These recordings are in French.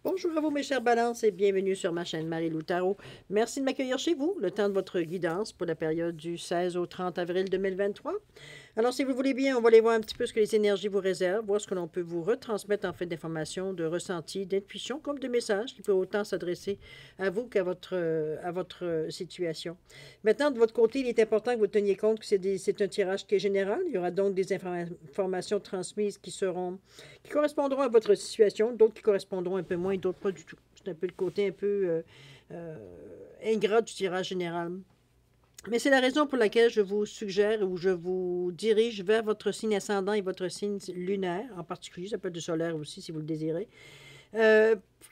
Bonjour à vous mes chers balances et bienvenue sur ma chaîne Marie-Lou Tarot. Merci de m'accueillir chez vous, le temps de votre guidance pour la période du 16 au 30 avril 2023. Alors si vous voulez bien, on va aller voir un petit peu ce que les énergies vous réservent, voir ce que l'on peut vous retransmettre en fait d'informations, de ressentis, d'intuition, comme de messages qui peuvent autant s'adresser à vous qu'à votre situation. Maintenant, de votre côté, il est important que vous teniez compte que c'est un tirage qui est général. Il y aura donc des informations transmises qui correspondront à votre situation, d'autres qui correspondront un peu moins, d'autres pas du tout. C'est un peu le côté un peu ingrat du tirage général. Mais c'est la raison pour laquelle je vous suggère ou je vous dirige vers votre signe ascendant et votre signe lunaire, en particulier, ça peut être du solaire aussi si vous le désirez,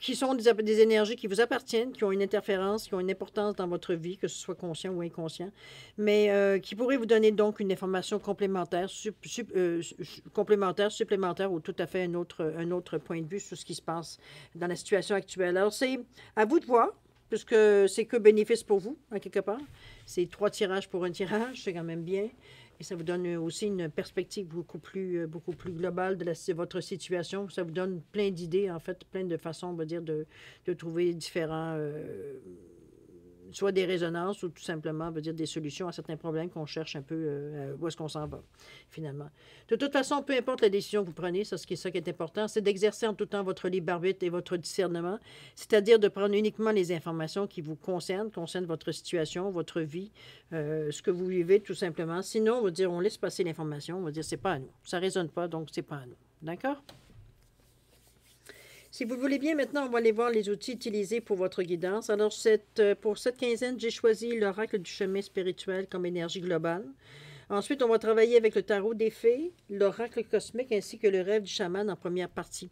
qui sont des énergies qui vous appartiennent, qui ont une interférence, qui ont une importance dans votre vie, que ce soit conscient ou inconscient, mais qui pourraient vous donner donc une information complémentaire, supplémentaire ou tout à fait un autre point de vue sur ce qui se passe dans la situation actuelle. Alors, c'est à vous de voir, puisque c'est que bénéfice pour vous, à quelque part. C'est 3 tirages pour un tirage, c'est quand même bien. Et ça vous donne aussi une perspective beaucoup plus globale de votre situation. Ça vous donne plein d'idées, en fait, plein de façons, on va dire, de trouver différents, soit des résonances ou tout simplement, on va dire, des solutions à certains problèmes qu'on cherche un peu où est-ce qu'on s'en va, finalement. De toute façon, peu importe la décision que vous prenez, ça, ça qui est important, c'est d'exercer en tout temps votre libre arbitre et votre discernement, c'est-à-dire de prendre uniquement les informations qui vous concernent votre situation, votre vie, ce que vous vivez, tout simplement. Sinon, on va dire, on laisse passer l'information, on va dire, c'est pas à nous. Ça ne résonne pas, donc c'est pas à nous. D'accord? Si vous le voulez bien, maintenant, on va aller voir les outils utilisés pour votre guidance. Alors, pour cette quinzaine, j'ai choisi l'oracle du chemin spirituel comme énergie globale. Ensuite, on va travailler avec le tarot des fées, l'oracle cosmique ainsi que le rêve du chaman en première partie.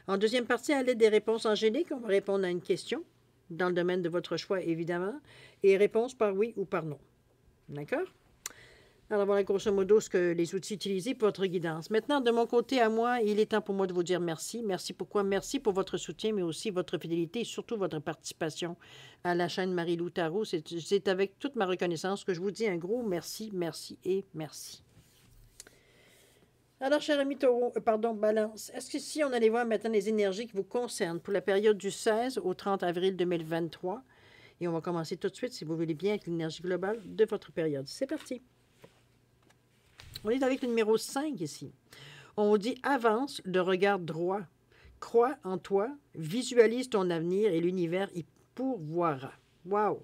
En deuxième partie, à l'aide des réponses angéliques, on va répondre à une question, dans le domaine de votre choix, évidemment, et réponse par oui ou par non. D'accord? Alors voilà grosso modo les outils utilisés pour votre guidance. Maintenant, de mon côté à moi, il est temps pour moi de vous dire merci. Merci pourquoi? Merci pour votre soutien, mais aussi votre fidélité et surtout votre participation à la chaîne Marie-Lou Tarot. C'est avec toute ma reconnaissance que je vous dis un gros merci, merci et merci. Alors, cher ami Taureau, Balance, est-ce que si on allait voir maintenant les énergies qui vous concernent pour la période du 16 au 30 avril 2023, et on va commencer tout de suite, si vous voulez bien, avec l'énergie globale de votre période. C'est parti! On est avec le numéro 5 ici. On vous dit « Avance de regard droit. Crois en toi, visualise ton avenir et l'univers y pourvoira. » Wow!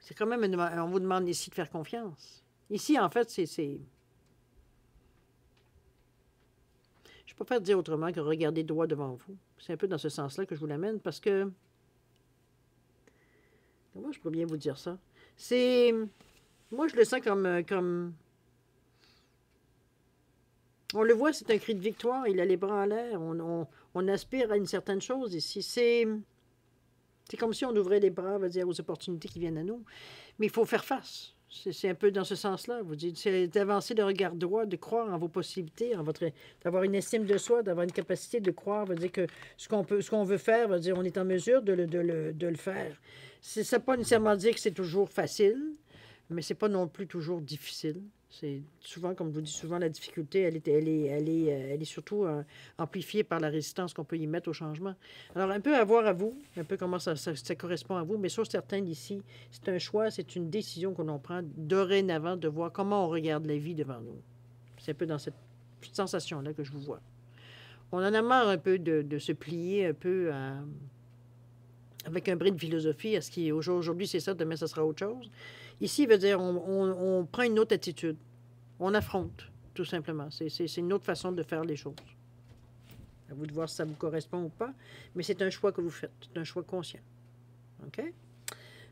C'est quand même, on vous demande ici de faire confiance. Ici, en fait, c'est... Je ne peux pas dire autrement que regarder droit devant vous. C'est un peu dans ce sens-là que je vous l'amène parce que... Comment je peux bien vous dire ça? C'est... Moi, je le sens comme... On le voit, c'est un cri de victoire. Il a les bras en l'air. On aspire à une certaine chose ici. C'est comme si on ouvrait les bras, on va dire, aux opportunités qui viennent à nous. Mais il faut faire face. C'est un peu dans ce sens-là. Vous dites, c'est d'avancer de regard droit, de croire en vos possibilités, d'avoir une estime de soi, d'avoir une capacité de croire, veut dire que ce qu'on veut faire, veut dire on est en mesure de le faire. Ça ne veut pas nécessairement dire que c'est toujours facile, mais c'est pas non plus toujours difficile. C'est souvent, comme je vous dis souvent, la difficulté, elle est surtout amplifiée par la résistance qu'on peut y mettre au changement. Alors, un peu à voir à vous, un peu comment ça correspond à vous, mais sur certains d'ici, c'est un choix, c'est une décision que l'on prend dorénavant de voir comment on regarde la vie devant nous. C'est un peu dans cette sensation-là que je vous vois. On en a marre un peu de se plier un peu avec un brin de philosophie à ce qui est aujourd'hui, c'est ça, demain, ça sera autre chose. Ici, veut dire, on prend une autre attitude. On affronte, tout simplement. C'est une autre façon de faire les choses. À vous de voir si ça vous correspond ou pas, mais c'est un choix que vous faites. C'est un choix conscient. OK?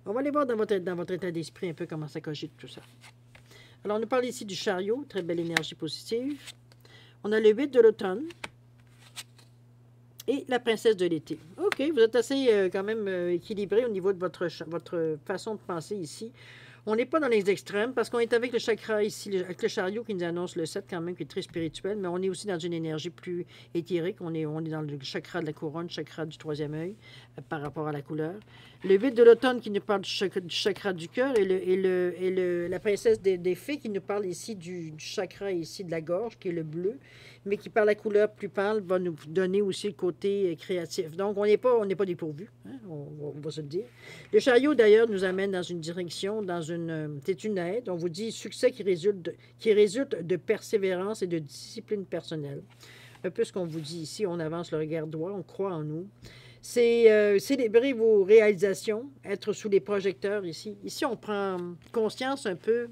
On va aller voir dans votre état d'esprit un peu comment ça cogite tout ça. Alors, on nous parle ici du chariot, très belle énergie positive. On a le 8 de l'automne et la princesse de l'été. OK, vous êtes assez quand même équilibré au niveau de votre façon de penser ici. On n'est pas dans les extrêmes parce qu'on est avec le chakra ici, avec le chariot qui nous annonce le 7 quand même, qui est très spirituel, mais on est aussi dans une énergie plus éthérique. On est dans le chakra de la couronne, chakra du troisième œil, par rapport à la couleur. Le 8 de l'automne qui nous parle du chakra du cœur et la princesse des fées qui nous parle ici du chakra ici de la gorge, qui est le bleu. mais qui, par la couleur plus pâle, va nous donner aussi le côté créatif. Donc, on n'est pas dépourvu, hein, on va se le dire. Le chariot, d'ailleurs, nous amène dans une direction, c'est une aide. On vous dit succès qui résulte de persévérance et de discipline personnelle. Un peu ce qu'on vous dit ici, on avance le regard droit, on croit en nous. C'est célébrer vos réalisations, être sous les projecteurs ici. Ici, on prend conscience un peu.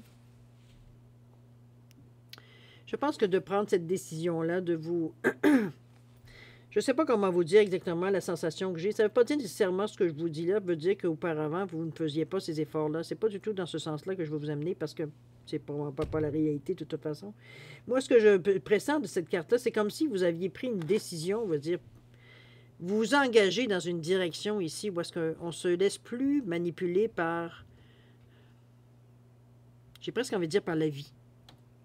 Je pense que de prendre cette décision-là, de vous... Je ne sais pas comment vous dire exactement la sensation que j'ai. Ça ne veut pas dire nécessairement ce que je vous dis là, veut dire qu'auparavant, vous ne faisiez pas ces efforts-là. Ce n'est pas du tout dans ce sens-là que je vais vous amener parce que c'est pas la réalité de toute façon. Moi, ce que je pressens de cette carte-là, c'est comme si vous aviez pris une décision, on va dire, vous vous engagez dans une direction ici où est-ce qu'on ne se laisse plus manipuler par, j'ai presque envie de dire par la vie.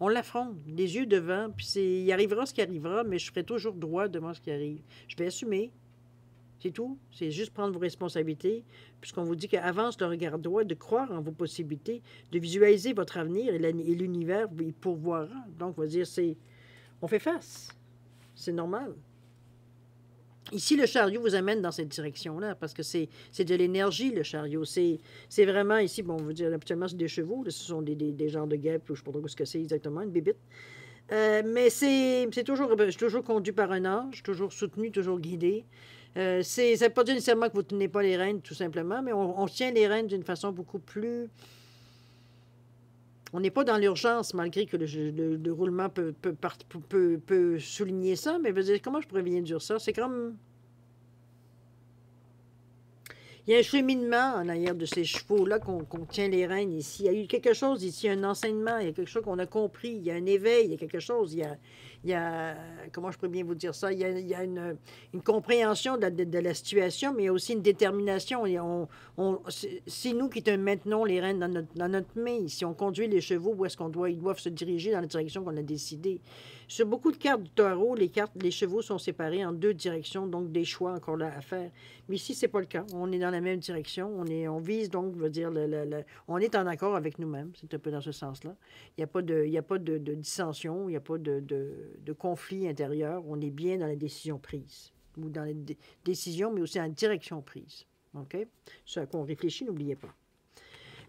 On l'affronte, les yeux devant, puis il arrivera ce qui arrivera, mais je ferai toujours droit devant ce qui arrive. Je vais assumer, c'est tout. C'est juste prendre vos responsabilités, puisqu'on vous dit qu'avance le regard droit, de croire en vos possibilités, de visualiser votre avenir et l'univers, il pourvoira. Donc, on va dire, on fait face. C'est normal. Ici, le chariot vous amène dans cette direction-là, parce que c'est de l'énergie, le chariot. C'est vraiment, ici, bon, on veut dire, habituellement, c'est des chevaux, là, ce sont des genres de guêpes, je ne sais pas trop ce que c'est exactement, une bébite. Mais c'est toujours conduit par un ange, toujours soutenu, toujours guidé. Ça ne veut pas dire nécessairement que vous ne tenez pas les rênes, tout simplement, mais on tient les rênes d'une façon beaucoup plus... On n'est pas dans l'urgence, malgré que le roulement peut souligner ça, mais veut dire, comment je pourrais bien dire ça? C'est comme... Il y a un cheminement en arrière de ces chevaux-là qu'on tient les rênes ici. Il y a eu quelque chose ici, un enseignement, il y a quelque chose qu'on a compris, il y a un éveil, il y a quelque chose, il y a comment je pourrais bien vous dire ça, il y a une compréhension de la situation, mais il y a aussi une détermination. C'est nous qui te maintenons les rênes dans notre main. Si on conduit les chevaux, où est-ce ils doivent se diriger dans la direction qu'on a décidée. Sur beaucoup de cartes du tarot, les chevaux sont séparés en deux directions, donc des choix encore là à faire. Mais ici, c'est pas le cas. On est dans la même direction. On vise donc, je veux dire, on est en accord avec nous-mêmes. C'est un peu dans ce sens-là. Il n'y a pas de dissension, il n'y a pas de conflit intérieur. On est bien dans la décision prise. Ou dans la décision, mais aussi en direction prise. OK? Ce à quoi on réfléchit, n'oubliez pas.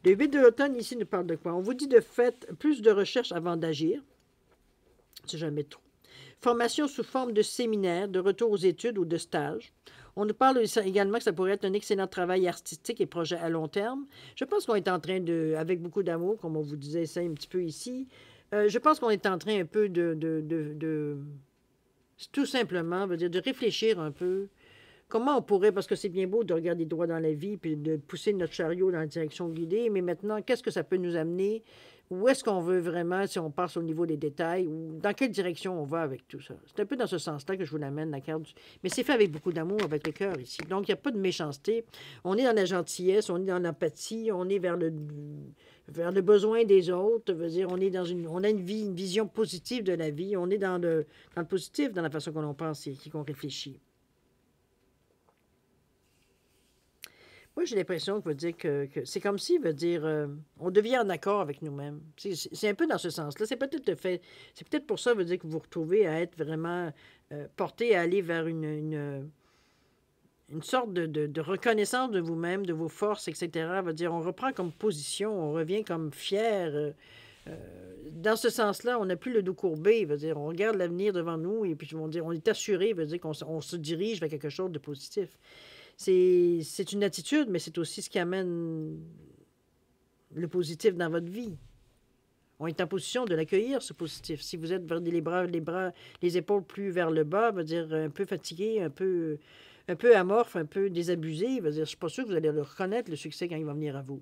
Le 8 de l'automne, ici, nous parle de quoi? On vous dit de faire plus de recherches avant d'agir. C'est jamais trop. Formation sous forme de séminaire, de retour aux études ou de stage. On nous parle également que ça pourrait être un excellent travail artistique et projet à long terme. Je pense qu'on est en train de, avec beaucoup d'amour, comme on vous disait ça un petit peu ici, je pense qu'on est en train un peu tout simplement, veut dire, de réfléchir un peu. Comment on pourrait, parce que c'est bien beau de regarder droit dans la vie puis de pousser notre chariot dans la direction guidée, mais maintenant, qu'est-ce que ça peut nous amener? Où est-ce qu'on veut vraiment, si on passe au niveau des détails, ou dans quelle direction on va avec tout ça? C'est un peu dans ce sens-là que je vous l'amène, la carte. Mais c'est fait avec beaucoup d'amour, avec le cœur ici. Donc, il n'y a pas de méchanceté. On est dans la gentillesse, on est dans l'empathie, on est vers le besoin des autres. Veut dire, on a une vision positive de la vie. On est dans le positif, dans la façon qu'on pense et qu'on réfléchit. Moi, j'ai l'impression que c'est comme si, veut dire, on devient en accord avec nous-mêmes. C'est un peu dans ce sens-là. C'est peut-être pour ça, veut dire, que vous vous retrouvez à être vraiment porté à aller vers une sorte de reconnaissance de vous-même, de vos forces, etc. Veut dire, on reprend comme position, on revient comme fier. Dans ce sens-là, on n'a plus le dos courbé. Veut dire, on regarde l'avenir devant nous et puis on est assuré, veut dire qu'on se dirige vers quelque chose de positif. C'est une attitude, mais c'est aussi ce qui amène le positif dans votre vie. On est en position de l'accueillir, ce positif. Si vous êtes vers les épaules plus vers le bas, veut dire un peu fatigué, un peu amorphe, un peu désabusé, veut dire, je ne suis pas sûr que vous allez le reconnaître, le succès, quand il va venir à vous.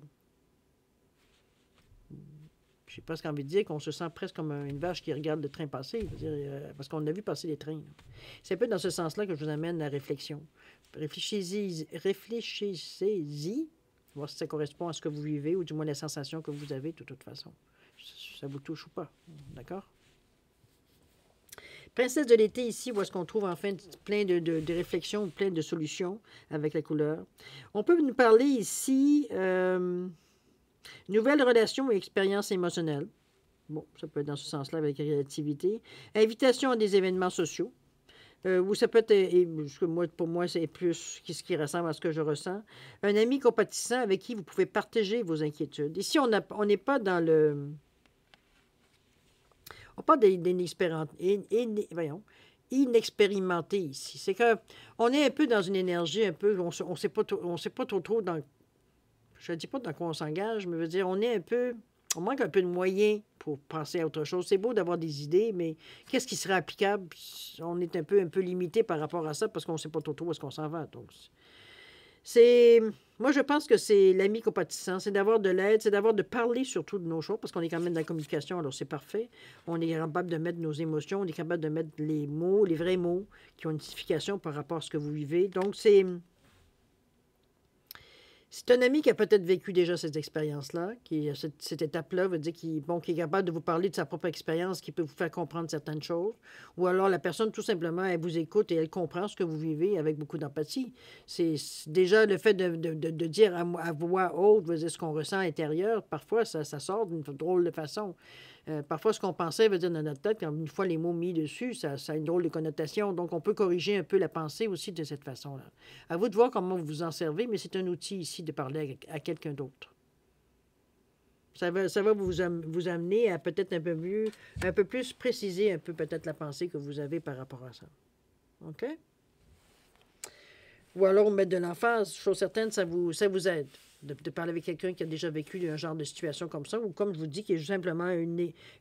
Je sais pas ce qu'on veut dire, qu'on se sent presque comme une vache qui regarde le train passer, parce qu'on a vu passer les trains. C'est un peu dans ce sens-là que je vous amène la réflexion. Réfléchissez-y, voir si ça correspond à ce que vous vivez, ou du moins la sensation que vous avez, de toute façon. Ça vous touche ou pas, d'accord? Princesse de l'été, ici, où est-ce qu'on trouve enfin plein de réflexions, plein de solutions avec la couleur. On peut nous parler ici... nouvelles relations et expériences émotionnelles. Bon, ça peut être dans ce sens-là avec créativité. Invitation à des événements sociaux. Ou ça peut être, parce que moi, pour moi, c'est plus ce qui ressemble à ce que je ressens. Un ami compatissant avec qui vous pouvez partager vos inquiétudes. Ici, on n'est pas dans le... On parle voyons, inexpérimenté ici. C'est que on est un peu dans une énergie un peu... On sait pas on sait pas trop dans... Je ne dis pas dans quoi on s'engage, mais je veux dire, on est un peu... On manque un peu de moyens pour penser à autre chose. C'est beau d'avoir des idées, mais qu'est-ce qui serait applicable? On est un peu limité par rapport à ça parce qu'on ne sait pas trop où est-ce qu'on s'en va. Donc, c'est... Moi, je pense que c'est l'ami compatissant, c'est d'avoir de l'aide, c'est d'avoir de parler surtout de nos choses, parce qu'on est quand même dans la communication, alors c'est parfait. On est capable de mettre nos émotions, on est capable de mettre les mots, les vrais mots, qui ont une signification par rapport à ce que vous vivez. Donc, c'est un ami qui a peut-être vécu déjà cette expérience-là, cette étape-là, veut dire qui est capable de vous parler de sa propre expérience, qui peut vous faire comprendre certaines choses. Ou alors la personne, tout simplement, elle vous écoute et elle comprend ce que vous vivez avec beaucoup d'empathie. C'est déjà le fait de dire à voix haute, veut dire ce qu'on ressent à l'intérieur, parfois ça sort d'une drôle de façon. Parfois, ce qu'on pensait veut dire dans notre tête, quand une fois les mots mis dessus, ça a une drôle de connotation. Donc, on peut corriger un peu la pensée aussi de cette façon-là. À vous de voir comment vous vous en servez, mais c'est un outil ici de parler à quelqu'un d'autre. Ça va vous amener à peut-être un peu plus préciser un peu peut-être la pensée que vous avez par rapport à ça. OK? Ou alors mettre de l'emphase, chose certaine, ça vous aide. De parler avec quelqu'un qui a déjà vécu un genre de situation comme ça, ou comme je vous dis, qui est simplement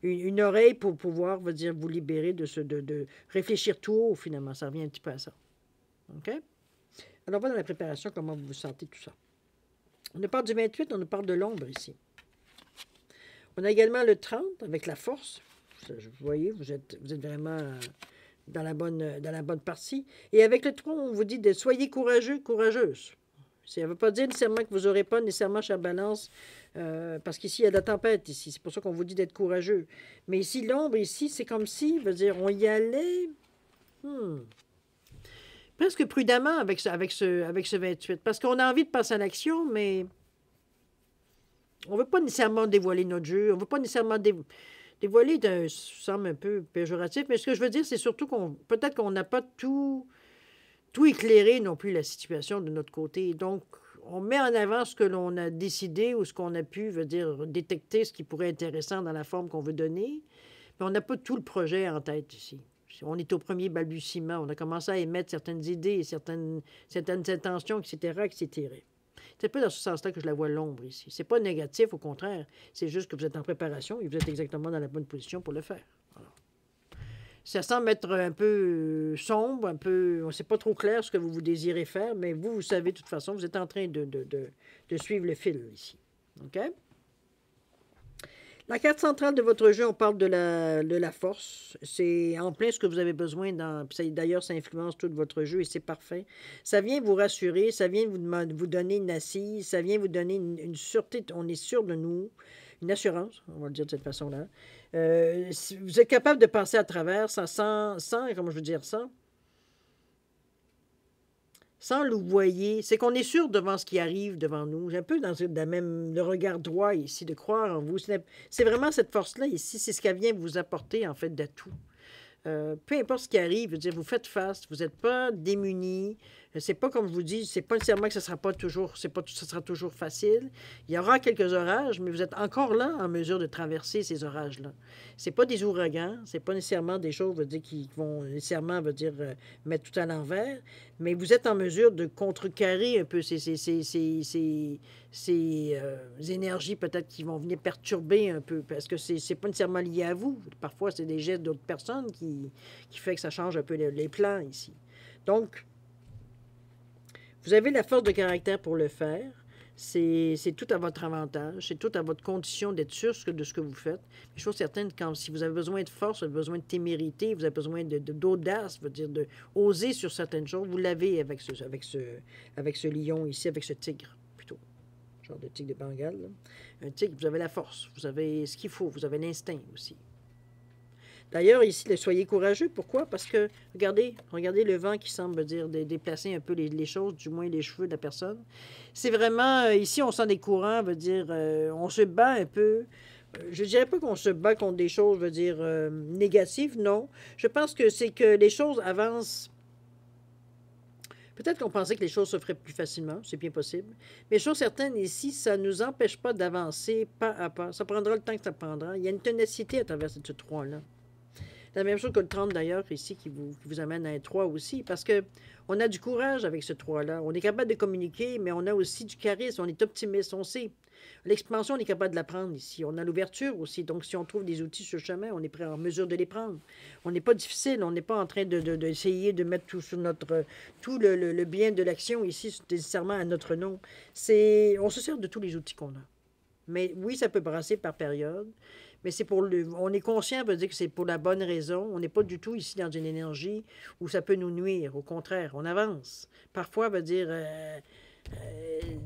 une oreille pour pouvoir vous libérer de réfléchir tout haut, finalement. Ça revient un petit peu à ça. OK? Alors, on va dans la préparation, comment vous vous sentez, tout ça. On nous parle du 28, on nous parle de l'ombre ici. On a également le 30 avec la force. Vous voyez, vous êtes vraiment dans la bonne partie. Et avec le 3, on vous dit de soyez courageux, courageuse. Ça ne veut pas dire nécessairement que vous n'aurez pas nécessairement chez la balance, parce qu'ici, il y a de la tempête, ici. C'est pour ça qu'on vous dit d'être courageux. Mais ici, l'ombre, ici, c'est comme si, on y allait presque prudemment avec ce 28. Parce qu'on a envie de passer à l'action, mais on ne veut pas nécessairement dévoiler notre jeu. On ne veut pas nécessairement dévoiler, ça semble un peu péjoratif, mais ce que je veux dire, c'est surtout peut-être qu'on n'a pas tout éclairer non plus la situation de notre côté. Donc, on met en avant ce que l'on a décidé ou ce qu'on a pu, détecter ce qui pourrait être intéressant dans la forme qu'on veut donner. Mais on n'a pas tout le projet en tête ici. On est au premier balbutiement. On a commencé à émettre certaines idées, certaines intentions, etc., etc. C'est pas dans ce sens-là que je la vois l'ombre ici. C'est pas négatif, au contraire. C'est juste que vous êtes en préparation et vous êtes exactement dans la bonne position pour le faire. Alors, ça semble être un peu sombre, un peu... On ne sait pas trop clair ce que vous désirez faire, mais vous savez de toute façon, vous êtes en train de suivre le fil ici. OK? La carte centrale de votre jeu, on parle de la force. C'est en plein ce que vous avez besoin. D'ailleurs, ça influence tout votre jeu et c'est parfait. Ça vient vous rassurer, ça vient vous donner une assise, ça vient vous donner une sûreté. On est sûr de nous, une assurance, on va le dire de cette façon-là. Vous êtes capable de passer à travers sans comment je veux dire ça? Sans louvoyer. C'est qu'on est sûr devant ce qui arrive devant nous. J'ai un peu dans le regard droit ici, de croire en vous. C'est vraiment cette force-là ici, c'est ce qu'elle vient vous apporter, en fait, d'atout. Peu importe ce qui arrive, vous faites face, vous n'êtes pas démunis. C'est pas comme je vous dis, c'est pas nécessairement que ça sera toujours facile. Il y aura quelques orages, mais vous êtes encore là en mesure de traverser ces orages-là. C'est pas des ouragans, c'est pas nécessairement des choses qui vont nécessairement mettre tout à l'envers, mais vous êtes en mesure de contrecarrer un peu ces énergies peut-être qui vont venir perturber un peu, parce que c'est pas nécessairement lié à vous. Parfois, c'est des gestes d'autres personnes qui fait que ça change un peu les plans ici. Donc, vous avez la force de caractère pour le faire. C'est tout à votre avantage. C'est tout à votre condition d'être sûr de ce que vous faites. Je suis certaine que si vous avez besoin de force, vous avez besoin de témérité, vous avez besoin d'audace, de oser sur certaines choses, vous l'avez avec ce lion ici, avec ce tigre, plutôt. Genre de tigre de Bengale. Là. Un tigre, vous avez la force, vous avez ce qu'il faut, vous avez l'instinct aussi. D'ailleurs, ici, soyez courageux. Pourquoi? Parce que, regardez le vent qui semble déplacer un peu les choses, du moins les cheveux de la personne. C'est vraiment, ici, on sent des courants, on se bat un peu. Je ne dirais pas qu'on se bat contre des choses, je veux dire, négatives, non. Je pense que c'est que les choses avancent. Peut-être qu'on pensait que les choses se feraient plus facilement, c'est bien possible. Mais chose certaine ici, ça ne nous empêche pas d'avancer pas à pas. Ça prendra le temps que ça prendra. Il y a une ténacité à travers ce 3-là. La même chose que le 30 d'ailleurs, ici, qui vous amène à un 3 aussi, parce que on a du courage avec ce 3-là. On est capable de communiquer, mais on a aussi du charisme, on est optimiste, on sait. L'expansion, on est capable de la prendre ici. On a l'ouverture aussi. Donc, si on trouve des outils sur le chemin, on est prêt en mesure de les prendre. On n'est pas difficile, on n'est pas en train d'essayer de mettre tout sur notre tout le bien de l'action ici, nécessairement à notre nom. On se sert de tous les outils qu'on a. Mais oui, ça peut brasser par période. Mais c'est pour le. On est conscient, veut dire que c'est pour la bonne raison. On n'est pas du tout ici dans une énergie où ça peut nous nuire. Au contraire, on avance. Parfois, veut dire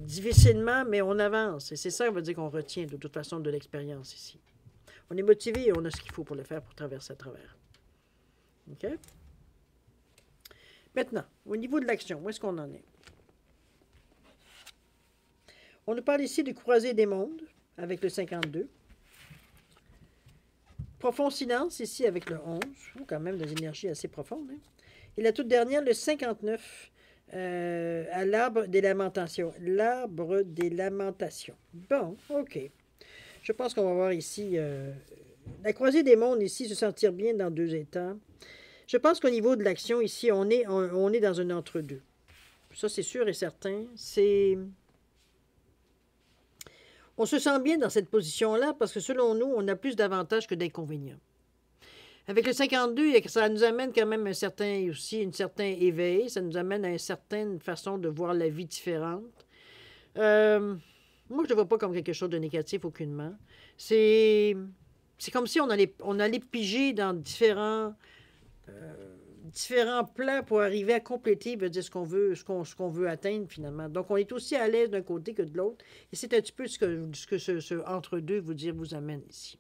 difficilement, mais on avance. Et c'est ça, veut dire qu'on retient de toute façon de l'expérience ici. On est motivé et on a ce qu'il faut pour le faire, pour traverser à travers. OK? Maintenant, au niveau de l'action, où est-ce qu'on en est? On nous parle ici de croiser des mondes avec le 52. Profond silence ici avec le 11. Quand même des énergies assez profondes. Hein? Et la toute dernière, le 59, à l'arbre des lamentations. L'arbre des lamentations. Bon, OK. Je pense qu'on va voir ici la croisée des mondes ici, se sentir bien dans 2 états. Je pense qu'au niveau de l'action ici, on est dans un entre-deux. Ça, c'est sûr et certain. On se sent bien dans cette position-là parce que selon nous, on a plus d'avantages que d'inconvénients. Avec le 52, ça nous amène quand même un certain éveil, ça nous amène à une certaine façon de voir la vie différente. Moi, je ne le vois pas comme quelque chose de négatif aucunement. C'est comme si on allait piger dans différents plans pour arriver à compléter, veut dire ce qu'on veut atteindre finalement. Donc, on est aussi à l'aise d'un côté que de l'autre. Et c'est un petit peu ce que ce entre-deux vous amène ici.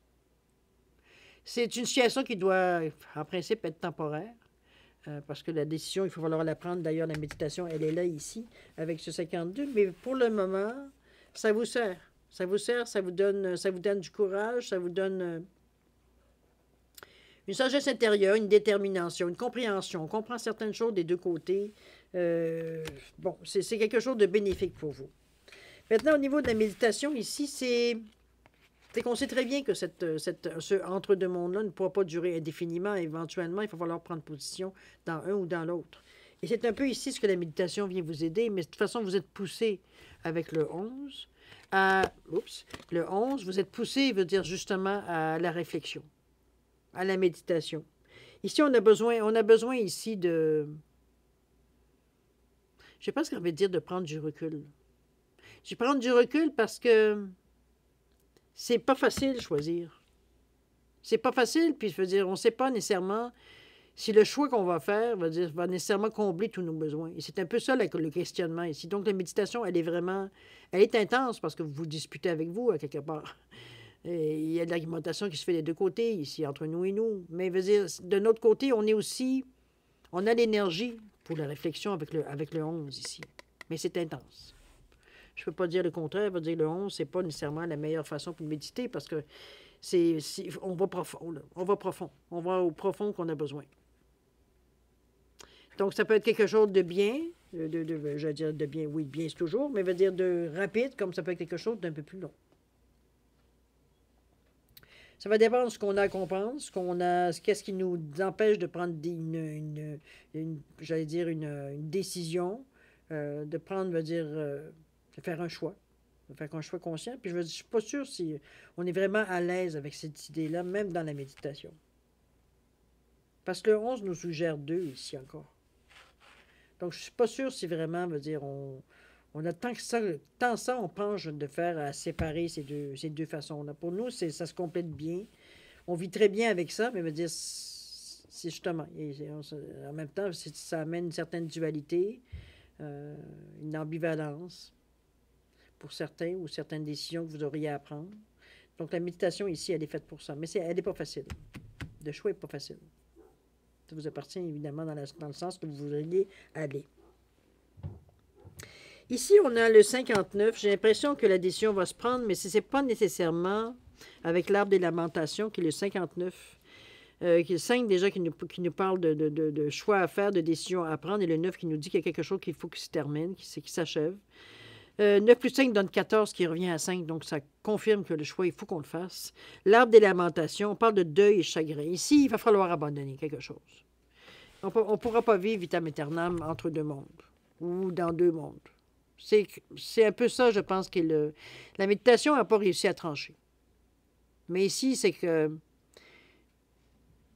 C'est une situation qui doit, en principe, être temporaire. Parce que la décision, il faut falloir la prendre. D'ailleurs, la méditation, elle est là, ici, avec ce 52. Mais pour le moment, ça vous sert. Ça vous sert, ça vous donne du courage, ça vous donne une sagesse intérieure, une détermination, une compréhension. On comprend certaines choses des deux côtés. Bon, c'est quelque chose de bénéfique pour vous. Maintenant, au niveau de la méditation, ici, c'est qu'on sait très bien que ce entre-deux mondes-là ne pourra pas durer indéfiniment. Éventuellement, il va falloir prendre position dans un ou dans l'autre. Et c'est un peu ici ce que la méditation vient vous aider, mais de toute façon, vous êtes poussé avec le 11 le 11, vous êtes poussé, veut dire justement à la réflexion, à la méditation. Ici, on a besoin ici de... Je ne sais pas ce qu'on veut dire de prendre du recul. Je vais prendre du recul parce que c'est pas facile de choisir. C'est pas facile, puis je veux dire, on ne sait pas nécessairement si le choix qu'on va faire va nécessairement combler tous nos besoins. Et c'est un peu ça le questionnement ici. Donc la méditation, elle est intense parce que vous vous disputez avec vous à quelque part. Et il y a de l'argumentation qui se fait des deux côtés ici, entre nous et nous. Mais veut dire, de notre côté, on a l'énergie pour la réflexion avec le 11 ici. Mais c'est intense. Je ne peux pas dire le contraire. Je veux dire, le 11, ce n'est pas nécessairement la meilleure façon pour méditer parce que on va profond. Là. On va profond. On va au profond qu'on a besoin. Donc, ça peut être quelque chose de bien, je veux dire de bien, oui, bien c'est toujours, mais veut dire de rapide, comme ça peut être quelque chose d'un peu plus long. Ça va dépendre de ce qu'on a à comprendre, qu'est-ce qui nous empêche de prendre une décision, de prendre, de faire un choix, de faire un choix conscient. Puis je ne suis pas sûr si on est vraiment à l'aise avec cette idée-là, même dans la méditation. Parce que le 11 nous suggère 2 ici encore. Donc, je ne suis pas sûr si vraiment, on a tant ça, on penche de faire à séparer ces deux façons-là. Pour nous, ça se complète bien. On vit très bien avec ça, mais c'est justement, en même temps, ça amène une certaine dualité, une ambivalence pour certains ou certaines décisions que vous auriez à prendre. Donc, la méditation ici, elle est faite pour ça. Mais elle n'est pas facile. Le choix n'est pas facile. Ça vous appartient évidemment dans le sens que vous voudriez aller. Ici, on a le 59. J'ai l'impression que la décision va se prendre, mais ce n'est pas nécessairement avec l'arbre des lamentations, qui est le 59. Qui est le 5 déjà qui nous parle de choix à faire, de décisions à prendre, et le 9 qui nous dit qu'il y a quelque chose qu'il faut qu'il se termine, qui s'achève. 9 plus 5 donne 14, qui revient à 5, donc ça confirme que le choix, il faut qu'on le fasse. L'arbre des lamentations, on parle de deuil et chagrin. Ici, il va falloir abandonner quelque chose. On ne pourra pas vivre vitam aeternam entre deux mondes, ou dans deux mondes. C'est un peu ça, je pense, que la méditation n'a pas réussi à trancher. Mais ici, c'est que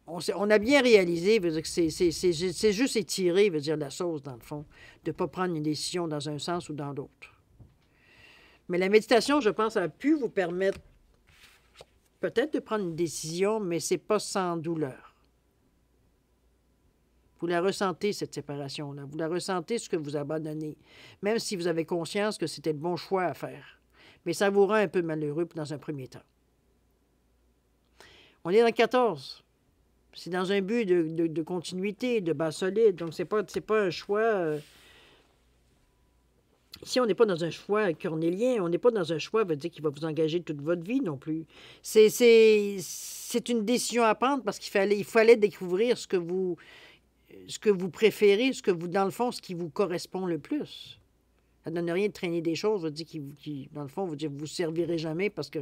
on a bien réalisé, veut dire que c'est juste étirer, veut dire la chose, dans le fond, de ne pas prendre une décision dans un sens ou dans l'autre. Mais la méditation, je pense, a pu vous permettre peut-être de prendre une décision, mais ce n'est pas sans douleur. Vous la ressentez, cette séparation-là. Vous la ressentez, ce que vous abandonnez, même si vous avez conscience que c'était le bon choix à faire. Mais ça vous rend un peu malheureux dans un premier temps. On est dans le 14. C'est dans un but de continuité, de base solide. Donc, c'est pas un choix... Ici, on n'est pas dans un choix cornélien. On n'est pas dans un choix, veut dire, qui va vous engager toute votre vie non plus. C'est une décision à prendre parce qu'il fallait découvrir ce que vous préférez, dans le fond, ce qui vous correspond le plus. Ça ne donne rien de traîner des choses, veut dire, qui dans le fond, vous ne vous servirez jamais parce que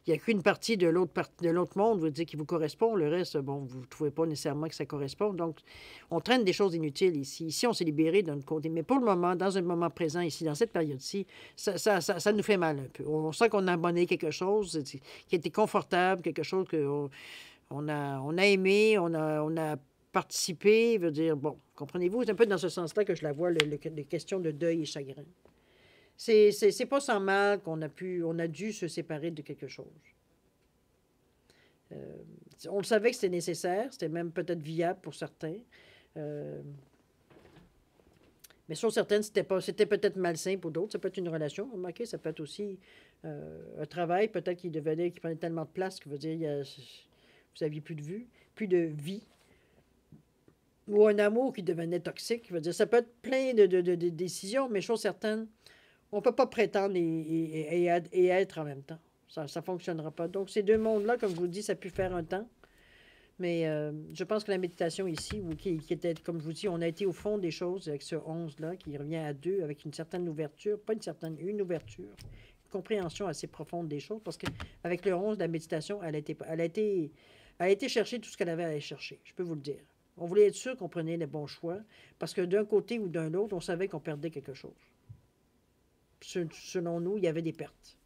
il n'y a qu'une partie de l'autre monde, veut dire, qui vous correspond. Le reste, bon, vous ne trouvez pas nécessairement que ça correspond. Donc, on traîne des choses inutiles ici. Ici, on s'est libéré d'un côté. Mais pour le moment, dans un moment présent, ici, dans cette période-ci, ça nous fait mal un peu. On sent qu'on a abonné quelque chose qui était confortable, quelque chose qu'on a aimé, on a participé, veut dire, bon, comprenez-vous, c'est un peu dans ce sens-là que je la vois, les questions de deuil et chagrin. C'est pas sans mal qu'on a dû se séparer de quelque chose. On le savait que c'était nécessaire, c'était même peut-être viable pour certains. Mais sur certaines, c'était peut-être malsain pour d'autres. Ça peut être une relation, remarquez, ça peut être aussi un travail, peut-être qui prenait tellement de place que veut dire, vous n'aviez plus de vue, plus de vie. Ou un amour qui devenait toxique. Veut dire, ça peut être plein de décisions, mais chose certaine, on ne peut pas prétendre et être en même temps. Ça ne fonctionnera pas. Donc, ces deux mondes-là, comme je vous dis, ça a pu faire un temps. Mais je pense que la méditation ici, qui était, comme je vous dis, on a été au fond des choses avec ce 11-là, qui revient à 2, avec une certaine ouverture, une ouverture, une compréhension assez profonde des choses, parce qu'avec le 11, la méditation, elle a été chercher tout ce qu'elle avait à aller chercher, je peux vous le dire. On voulait être sûr qu'on prenait les bons choix, parce que d'un côté ou d'un autre, on savait qu'on perdait quelque chose. Selon nous, il y avait des pertes.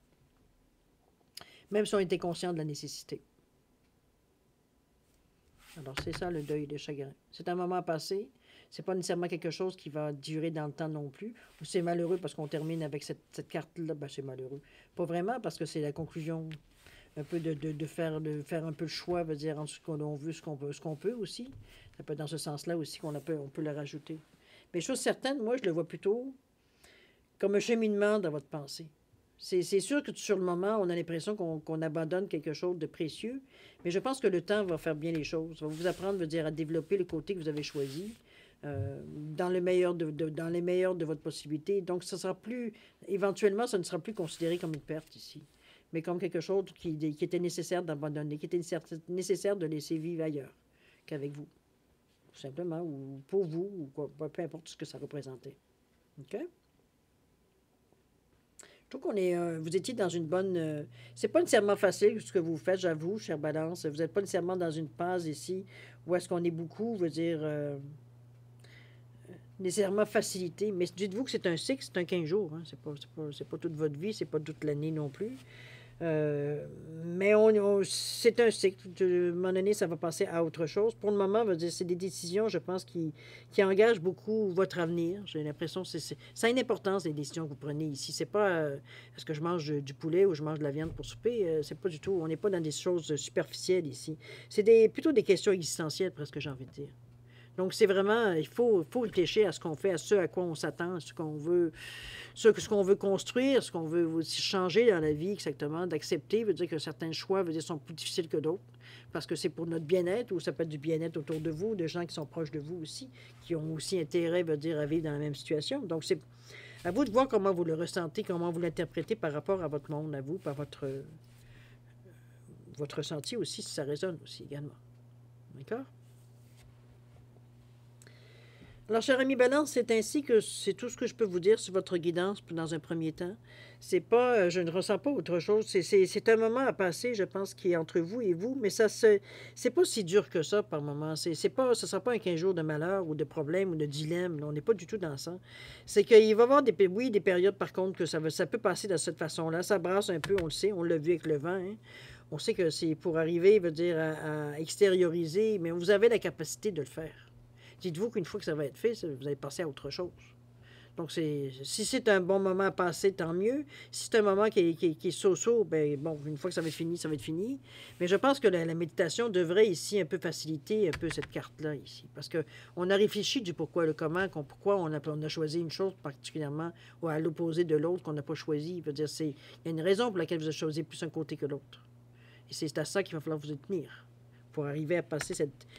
Même si on était conscient de la nécessité. Alors, c'est ça le deuil et le chagrin. C'est un moment passé. C'est pas nécessairement quelque chose qui va durer dans le temps non plus. Ou c'est malheureux parce qu'on termine avec cette carte-là. Ben, c'est malheureux. Pas vraiment parce que c'est la conclusion un peu de faire un peu le choix, veut dire, entre ce qu'on veut, ce qu'on peut aussi. Ça peut être dans ce sens-là aussi on peut le rajouter. Mais chose certaine, moi, je le vois plutôt comme un cheminement dans votre pensée. C'est sûr que sur le moment, on a l'impression qu'on abandonne quelque chose de précieux, mais je pense que le temps va faire bien les choses. Va vous apprendre, veut dire, à développer le côté que vous avez choisi dans les meilleurs de votre possibilité. Donc, éventuellement, ça ne sera plus considéré comme une perte ici, mais comme quelque chose qui était nécessaire d'abandonner, qui était nécessaire de laisser vivre ailleurs qu'avec vous, tout simplement, ou pour vous, ou quoi, peu importe ce que ça représentait. OK? Je trouve vous étiez dans une bonne... c'est pas nécessairement facile ce que vous faites, j'avoue, chère Balance. Vous n'êtes pas nécessairement dans une phase ici où est-ce qu'on est beaucoup, veut dire, nécessairement facilité. Mais dites-vous que c'est un cycle, c'est un 15 jours. Hein? C'est pas toute votre vie, c'est pas toute l'année non plus. Mais c'est un cycle. À un moment donné, ça va passer à autre chose. Pour le moment, c'est des décisions, je pense, qui engagent beaucoup votre avenir. J'ai l'impression que ça a une importance, les décisions que vous prenez ici. C'est pas est-ce que je mange du poulet ou je mange de la viande pour souper. C'est pas du tout. On n'est pas dans des choses superficielles ici. C'est plutôt des questions existentielles, presque, j'ai envie de dire. Donc, c'est vraiment, il faut réfléchir à ce qu'on fait, à ce à quoi on s'attend, ce qu'on veut construire, ce qu'on veut aussi changer dans la vie, exactement, d'accepter, veut dire que certains choix, veut dire, sont plus difficiles que d'autres, parce que c'est pour notre bien-être, ou ça peut être du bien-être autour de vous, de gens qui sont proches de vous aussi, qui ont aussi intérêt, veut dire, à vivre dans la même situation. Donc, c'est à vous de voir comment vous le ressentez, comment vous l'interprétez par rapport à votre monde, à vous, par votre ressenti aussi, si ça résonne aussi également. D'accord? Alors, cher ami Balance, c'est ainsi que c'est tout ce que je peux vous dire sur votre guidance dans un premier temps. C'est pas, je ne ressens pas autre chose. C'est un moment à passer, je pense, qui est entre vous et vous, mais c'est pas si dur que ça par moment. C'est pas, ce ne sera pas un 15 jours de malheur ou de problème ou de dilemme. On n'est pas du tout dans ça. C'est qu'il va y avoir oui, des périodes, par contre, que ça peut passer de cette façon-là. Ça brasse un peu, on le sait, on l'a vu avec le vent. Hein. On sait que c'est pour arriver, veut dire, à extérioriser, mais vous avez la capacité de le faire. Dites-vous qu'une fois que ça va être fait, vous allez passer à autre chose. Donc, si c'est un bon moment à passer, tant mieux. Si c'est un moment qui est so-so, ben bon, une fois que ça va être fini, ça va être fini. Mais je pense que la méditation devrait ici un peu faciliter un peu cette carte-là ici. Parce qu'on a réfléchi du pourquoi, le comment, pourquoi on a choisi une chose particulièrement ou à l'opposé de l'autre qu'on n'a pas choisi. Il y a une raison pour laquelle vous avez choisi plus un côté que l'autre. Et c'est à ça qu'il va falloir vous y tenir. Pour arriver à passer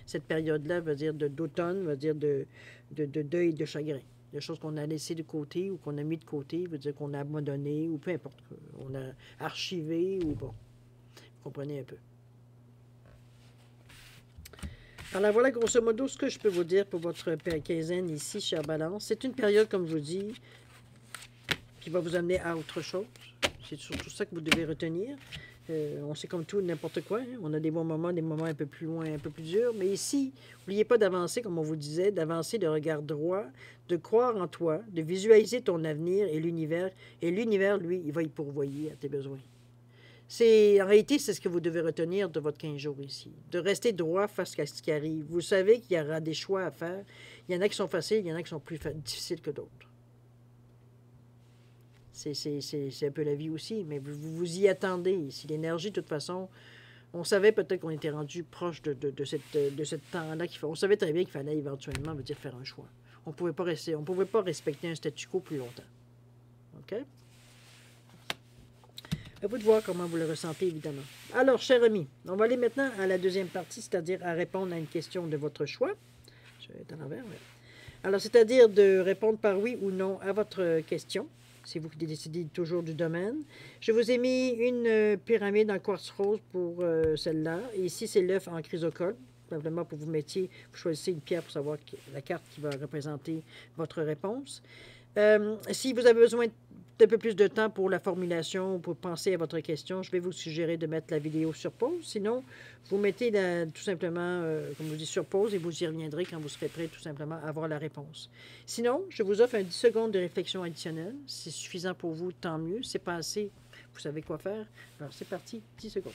cette période-là, veut dire d'automne, veut dire de deuil, de chagrin. Des choses qu'on a laissées de côté ou qu'on a mis de côté, veut dire qu'on a abandonné ou peu importe, on a archivé ou bon. Vous comprenez un peu. Alors voilà, grosso modo, ce que je peux vous dire pour votre quinzaine ici, chère Balance. C'est une période, comme je vous dis, qui va vous amener à autre chose. C'est surtout ça que vous devez retenir. On sait comme tout, n'importe quoi. Hein? On a des bons moments, des moments un peu plus loin, un peu plus durs. Mais ici, n'oubliez pas d'avancer, comme on vous disait, d'avancer de regard droit, de croire en toi, de visualiser ton avenir et l'univers. Et l'univers, lui, il va y pourvoyer à tes besoins. En réalité, c'est ce que vous devez retenir de votre 15 jours ici. De rester droit face à ce qui arrive. Vous savez qu'il y aura des choix à faire. Il y en a qui sont faciles, il y en a qui sont plus difficiles que d'autres. C'est un peu la vie aussi, mais vous vous y attendez ici. L'énergie, de toute façon, on savait peut-être qu'on était rendu proche de cette temps-là. On savait très bien qu'il fallait éventuellement veut dire, faire un choix. On ne pouvait pas respecter un statu quo plus longtemps. OK? À vous de voir comment vous le ressentez, évidemment. Alors, cher ami, on va aller maintenant à la deuxième partie, c'est-à-dire à répondre à une question de votre choix. Je vais être à l'envers, ouais. Alors, c'est-à-dire de répondre par oui ou non à votre question. C'est vous qui décidez toujours du domaine. Je vous ai mis une pyramide en quartz rose pour celle-là. Et ici, c'est l'œuf en chrysocole. Simplement pour vous mettiez, vous choisissez une pierre pour savoir la carte qui va représenter votre réponse. Si vous avez besoin d'un peu plus de temps pour la formulation, pour penser à votre question, je vais vous suggérer de mettre la vidéo sur pause. Sinon, vous mettez tout simplement, comme je vous dis, sur pause et vous y reviendrez quand vous serez prêt tout simplement à avoir la réponse. Sinon, je vous offre un 10 secondes de réflexion additionnelle. C'est suffisant pour vous, tant mieux. C'est pas assez, vous savez quoi faire. Alors, c'est parti, 10 secondes.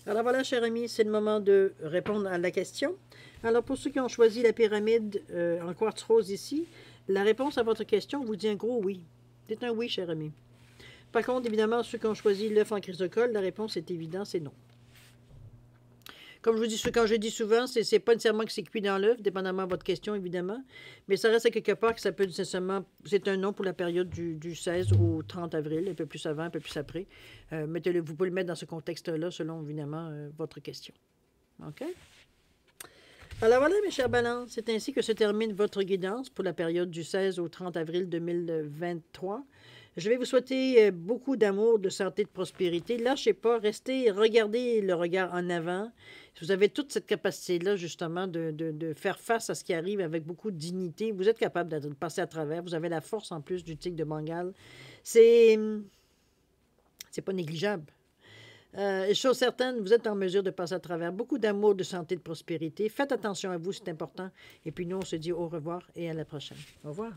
Alors voilà, cher ami, c'est le moment de répondre à la question. Alors pour ceux qui ont choisi la pyramide en quartz rose ici, la réponse à votre question vous dit un gros oui. C'est un oui, cher ami. Par contre, évidemment, ceux qui ont choisi l'œuf en chrysocole, la réponse est évidente, c'est non. Comme je vous dis, quand je dis souvent, c'est pas nécessairement que c'est cuit dans l'œuf, dépendamment de votre question, évidemment. Mais ça reste à quelque part que ça peut nécessairement... C'est un nom pour la période du 16 au 30 avril, un peu plus avant, un peu plus après. Vous pouvez le mettre dans ce contexte-là, selon, évidemment, votre question. OK? Alors voilà, mes chers balances, c'est ainsi que se termine votre guidance pour la période du 16 au 30 avril 2023. Je vais vous souhaiter beaucoup d'amour, de santé, de prospérité. Lâchez pas, restez, regardez le regard en avant. Vous avez toute cette capacité-là, justement, de faire face à ce qui arrive avec beaucoup de dignité. Vous êtes capable de passer à travers. Vous avez la force, en plus, du tigre de Bengale. C'est pas négligeable. Chose certaine, vous êtes en mesure de passer à travers. Beaucoup d'amour, de santé, de prospérité. Faites attention à vous, c'est important. Et puis nous, on se dit au revoir et à la prochaine. Au revoir.